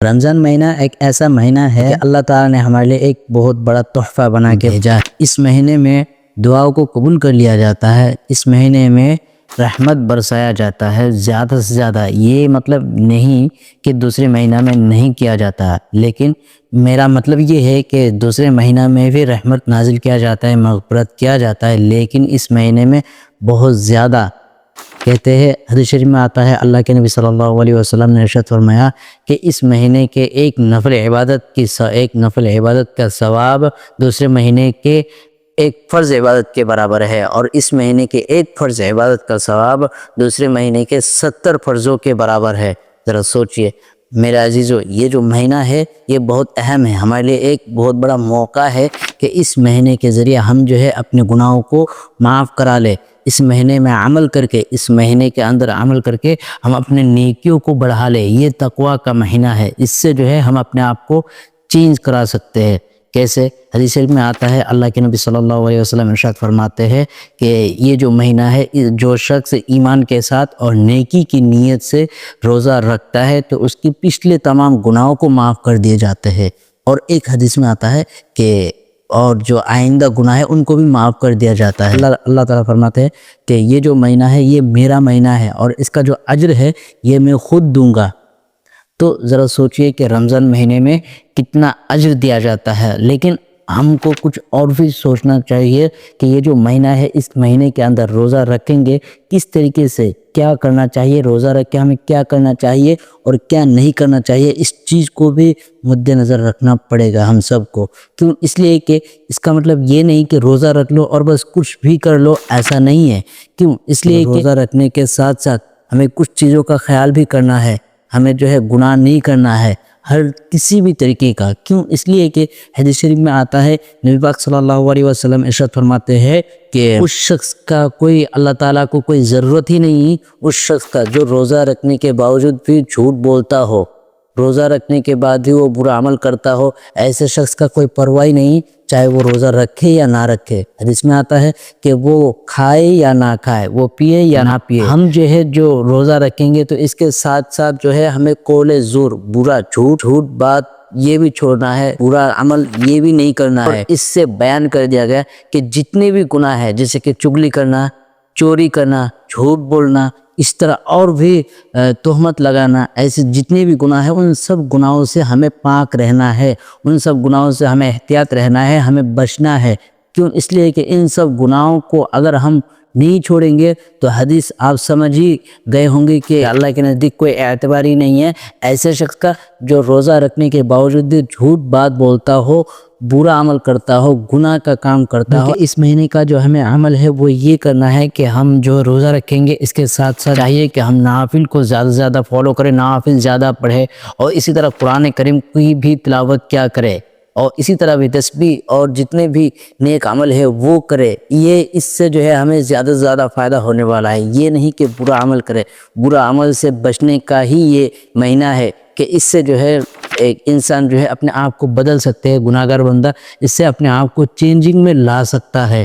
رمضان مہینہ ایک ایسا مہینہ ہے کہ اللہ تعالیٰ نے ہمارے لیے ایک بہت بڑا تحفہ بنا کے بھیجا ہے۔ اس مہینے میں دعاؤں کو قبول کر لیا جاتا ہے، اس مہینے میں رحمت برسایا جاتا ہے زیادہ سے زیادہ۔ یہ مطلب نہیں کہ دوسرے مہینہ میں نہیں کیا جاتا، لیکن میرا مطلب یہ ہے کہ دوسرے مہینہ میں بھی رحمت نازل کیا جاتا ہے، مغفرت کیا جاتا ہے، لیکن اس مہینے میں بہت زیادہ کہتے ہیں۔ حدیث شریف میں آتا ہے، اللہ کے نبی صلی اللہ علیہ وسلم نے ارشاد فرمایا کہ اس مہینے کے ایک نفل عبادت کا ثواب دوسرے مہینے کے ایک فرض عبادت کے برابر ہے، اور اس مہینے کے ایک فرض عبادت کا ثواب دوسرے مہینے کے 70 فرضوں کے برابر ہے۔ ذرا سوچئے میرے عزیزو، یہ جو مہینہ ہے یہ بہت اہم ہے، ہمارے لیے ایک بہت بڑا موقع ہے کہ اس مہینے کے ذریعے ہم جو ہے اپنے گناہوں کو معاف کرا لے۔ اس مہینے میں عمل کر کے، اس مہینے کے اندر عمل کر کے ہم اپنے نیکیوں کو بڑھا لے۔ یہ تقویٰ کا مہینہ ہے، اس سے جو ہے ہم اپنے آپ کو چینج کرا سکتے ہیں۔ کیسے؟ حدیث شریف میں آتا ہے، اللہ کے نبی صلی اللہ علیہ وسلم ارشاد فرماتے ہیں کہ یہ جو مہینہ ہے، جو شخص ایمان کے ساتھ اور نیکی کی نیت سے روزہ رکھتا ہے تو اس کی پچھلے تمام گناہوں کو معاف کر دیے جاتے ہیں، اور ایک حدیث میں آتا ہے کہ اور جو آئندہ گناہ ہے ان کو بھی معاف کر دیا جاتا ہے۔ اللہ تعالیٰ فرماتے ہیں کہ یہ جو مہینہ ہے یہ میرا مہینہ ہے، اور اس کا جو اجر ہے یہ میں خود دوں گا۔ تو ذرا سوچئے کہ رمضان مہینے میں کتنا اجر دیا جاتا ہے، لیکن ہم کو کچھ اور بھی سوچنا چاہیے کہ یہ جو مہینہ ہے اس مہینے کے اندر روزہ رکھیں گے کس طریقے سے، کیا کرنا چاہیے، روزہ رکھ کے ہمیں کیا کرنا چاہیے اور کیا نہیں کرنا چاہیے، اس چیز کو بھی مد نظر رکھنا پڑے گا ہم سب کو۔ کیوں؟ اس لیے کہ اس کا مطلب یہ نہیں کہ روزہ رکھ لو اور بس کچھ بھی کر لو، ایسا نہیں ہے۔ کیوں؟ اس لیے کہ روزہ رکھنے کے ساتھ ساتھ ہمیں کچھ چیزوں کا خیال بھی کرنا ہے، ہمیں جو ہے گناہ نہیں کرنا ہے ہر کسی بھی طریقے کا۔ کیوں؟ اس لیے کہ حدیث شریف میں آتا ہے، نبی پاک صلی اللہ علیہ وسلم ارشاد فرماتے ہیں کہ اس شخص کا کوئی اللہ تعالیٰ کو کوئی ضرورت ہی نہیں اس شخص کا جو روزہ رکھنے کے باوجود بھی جھوٹ بولتا ہو، روزہ رکھنے کے بعد بھی وہ برا عمل کرتا ہو، ایسے شخص کا کوئی پرواہ نہیں، چاہے وہ روزہ رکھے یا نہ رکھے۔ حدیث میں آتا ہے کہ وہ کھائے یا نہ کھائے، وہ پیے یا نہ پیے، ہم جو ہے جو روزہ رکھیں گے تو اس کے ساتھ ساتھ جو ہے ہمیں قول زور، برا جھوٹ بات یہ بھی چھوڑنا ہے، برا عمل یہ بھی نہیں کرنا ہے۔ اس سے بیان کر دیا گیا کہ جتنے بھی گناہ ہے، جیسے کہ چغلی کرنا، چوری کرنا، جھوٹ بولنا، اس طرح اور بھی تہمت لگانا، ایسے جتنے بھی گناہ ہیں ان سب گناہوں سے ہمیں پاک رہنا ہے، ان سب گناہوں سے ہمیں احتیاط رہنا ہے، ہمیں بچنا ہے۔ کیوں؟ اس لیے کہ ان سب گناہوں کو اگر ہم نہیں چھوڑیں گے تو حدیث آپ سمجھ ہی گئے ہوں گے کہ اللہ کے نزدیک کوئی اعتبار ہی نہیں ہے ایسے شخص کا جو روزہ رکھنے کے باوجود بھی جھوٹ بات بولتا ہو، برا عمل کرتا ہو، گناہ کا کام کرتا ہو۔ اس مہینے کا جو ہمیں عمل ہے وہ یہ کرنا ہے کہ ہم جو روزہ رکھیں گے اس کے ساتھ ساتھ چاہیے کہ ہم نوافل کو زیادہ سے زیادہ فالو کریں، نوافل زیادہ پڑھیں، اور اسی طرح قرآن کریم کی بھی تلاوت کیا کرے، اور اسی طرح بھی تسبیح اور جتنے بھی نیک عمل ہے وہ کرے۔ یہ اس سے جو ہے ہمیں زیادہ سے زیادہ فائدہ ہونے والا ہے، یہ نہیں کہ برا عمل کرے۔ برا عمل سے بچنے کا ہی یہ مہینہ ہے کہ اس سے جو ہے ایک انسان جو ہے اپنے آپ کو بدل سکتے ہیں، گناہگار بندہ اس سے اپنے آپ کو چینجنگ میں لا سکتا ہے۔